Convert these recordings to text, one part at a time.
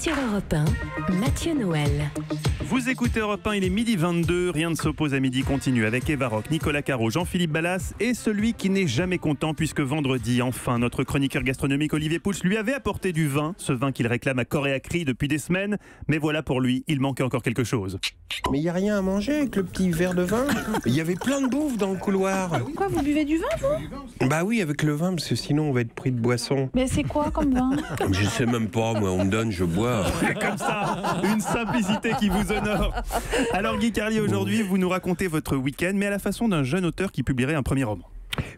Sur Europe 1, Mathieu Noël. Vous écoutez Europe 1, il est 12h22, rien ne s'oppose à midi continue avec Eva Rock, Nicolas Caro, Jean-Philippe Ballas et celui qui n'est jamais content puisque vendredi, enfin, notre chroniqueur gastronomique Olivier Pouls lui avait apporté du vin, ce vin qu'il réclame à corps et à cri depuis des semaines, mais voilà pour lui, il manquait encore quelque chose. Mais il n'y a rien à manger avec le petit verre de vin. Il y avait plein de bouffe dans le couloir. Quoi, vous buvez du vin, vous? Bah oui, avec le vin, parce que sinon on va être pris de boisson. Mais c'est quoi comme vin? Je sais même pas, moi, on me donne, je bois. Comme ça, une simplicité qui vous honore. Alors Guy Carlier, aujourd'hui, vous nous racontez votre week-end, mais à la façon d'un jeune auteur qui publierait un premier roman.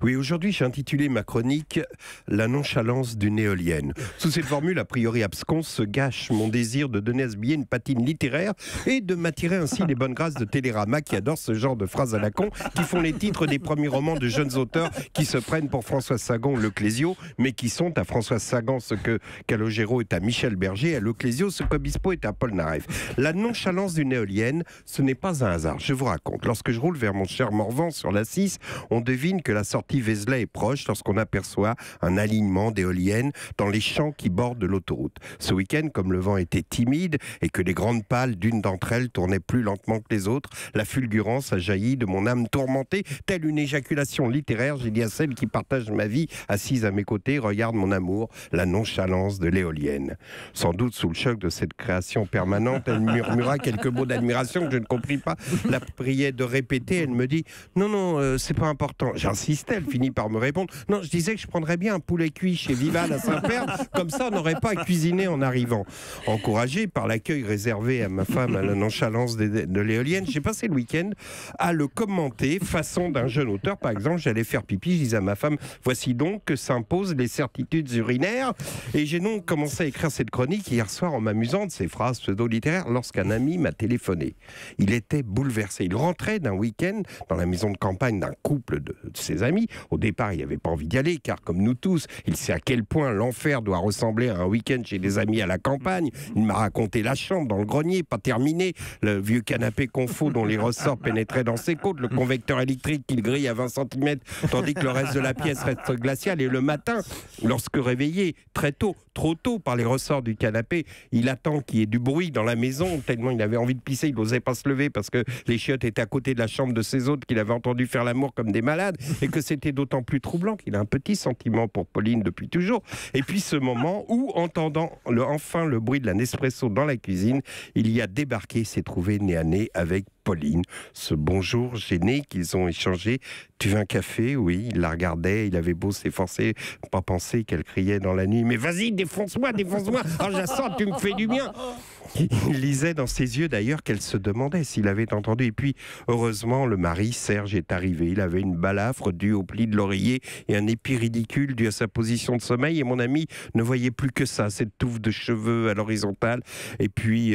Oui, aujourd'hui j'ai intitulé ma chronique « La nonchalance d'une éolienne ». Sous cette formule a priori absconse se gâche mon désir de donner à ce billet une patine littéraire et de m'attirer ainsi les bonnes grâces de Télérama qui adore ce genre de phrases à la con qui font les titres des premiers romans de jeunes auteurs qui se prennent pour François Sagan ou Le Clésio, mais qui sont à François Sagan ce que Calogero est à Michel Berger, à Le Clésio ce qu'Obispo est à Paul Naref. La nonchalance d'une éolienne, ce n'est pas un hasard, je vous raconte. Lorsque je roule vers mon cher Morvan sur la 6, on devine que la sortie Vézelay est proche lorsqu'on aperçoit un alignement d'éoliennes dans les champs qui bordent l'autoroute. Ce week-end, comme le vent était timide et que les grandes pales d'une d'entre elles tournaient plus lentement que les autres, la fulgurance a jailli de mon âme tourmentée, telle une éjaculation littéraire. J'ai dit à celle qui partage ma vie, assise à mes côtés, regarde mon amour, la nonchalance de l'éolienne. Sans doute sous le choc de cette création permanente, elle murmura quelques mots d'admiration que je ne compris pas. La priais de répéter, elle me dit « Non, c'est pas important ». J'insistais, elle finit par me répondre « Non, je disais que je prendrais bien un poulet cuit chez Vival à Saint-Père, comme ça on n'aurait pas à cuisiner en arrivant. » Encouragé par l'accueil réservé à ma femme à la nonchalance de l'éolienne, j'ai passé le week-end à le commenter façon d'un jeune auteur. Par exemple, j'allais faire pipi, je disais à ma femme « Voici donc que s'imposent les certitudes urinaires ». Et j'ai donc commencé à écrire cette chronique hier soir en m'amusant de ces phrases pseudo-littéraires lorsqu'un ami m'a téléphoné. Il était bouleversé. Il rentrait d'un week-end dans la maison de campagne d'un couple de ses amis. Au départ, il n'avait pas envie d'y aller, car comme nous tous, il sait à quel point l'enfer doit ressembler à un week-end chez des amis à la campagne. Il m'a raconté la chambre dans le grenier, pas terminé, le vieux canapé confo dont les ressorts pénétraient dans ses côtes, le convecteur électrique qu'il grille à 20 cm, tandis que le reste de la pièce reste glacial. Et le matin, lorsque réveillé très tôt, trop tôt par les ressorts du canapé, il attend qu'il y ait du bruit dans la maison, tellement il avait envie de pisser, il n'osait pas se lever parce que les chiottes étaient à côté de la chambre de ses hôtes, qu'il avait entendu faire l'amour comme des malades, et que c'était d'autant plus troublant qu'il a un petit sentiment pour Pauline depuis toujours. Et puis ce moment où, entendant enfin le bruit de la Nespresso dans la cuisine, il y a débarqué, s'est trouvé nez à nez avec Pauline. Ce bonjour gêné qu'ils ont échangé. « Tu veux un café ?» Oui, il la regardait, il avait beau s'efforcer, pas penser qu'elle criait dans la nuit « Mais vas-y, défonce-moi, défonce-moi, oh, je sens, tu me fais du bien !» Il lisait dans ses yeux d'ailleurs qu'elle se demandait s'il avait entendu. Et puis, heureusement, le mari, Serge, est arrivé. Il avait une balafre due au pli de l'oreiller et un épi ridicule dû à sa position de sommeil. Et mon ami ne voyait plus que ça, cette touffe de cheveux à l'horizontale. Et puis,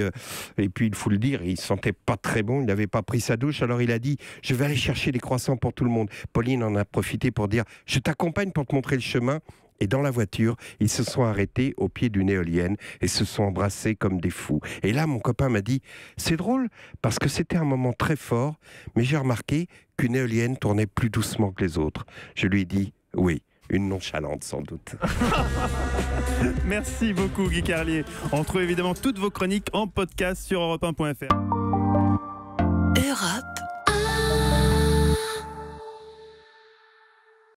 il faut le dire, il sentait pas très bon. Il n'avait pas pris sa douche. Alors il a dit « Je vais aller chercher des croissants pour tout le monde ». Pauline en a profité pour dire « Je t'accompagne pour te montrer le chemin ». Et dans la voiture, ils se sont arrêtés au pied d'une éolienne et se sont embrassés comme des fous. Et là, mon copain m'a dit « C'est drôle, parce que c'était un moment très fort, mais j'ai remarqué qu'une éolienne tournait plus doucement que les autres. » Je lui ai dit « Oui, une nonchalante sans doute. » Merci beaucoup Guy Carlier. On retrouve évidemment toutes vos chroniques en podcast sur europe1.fr. Europe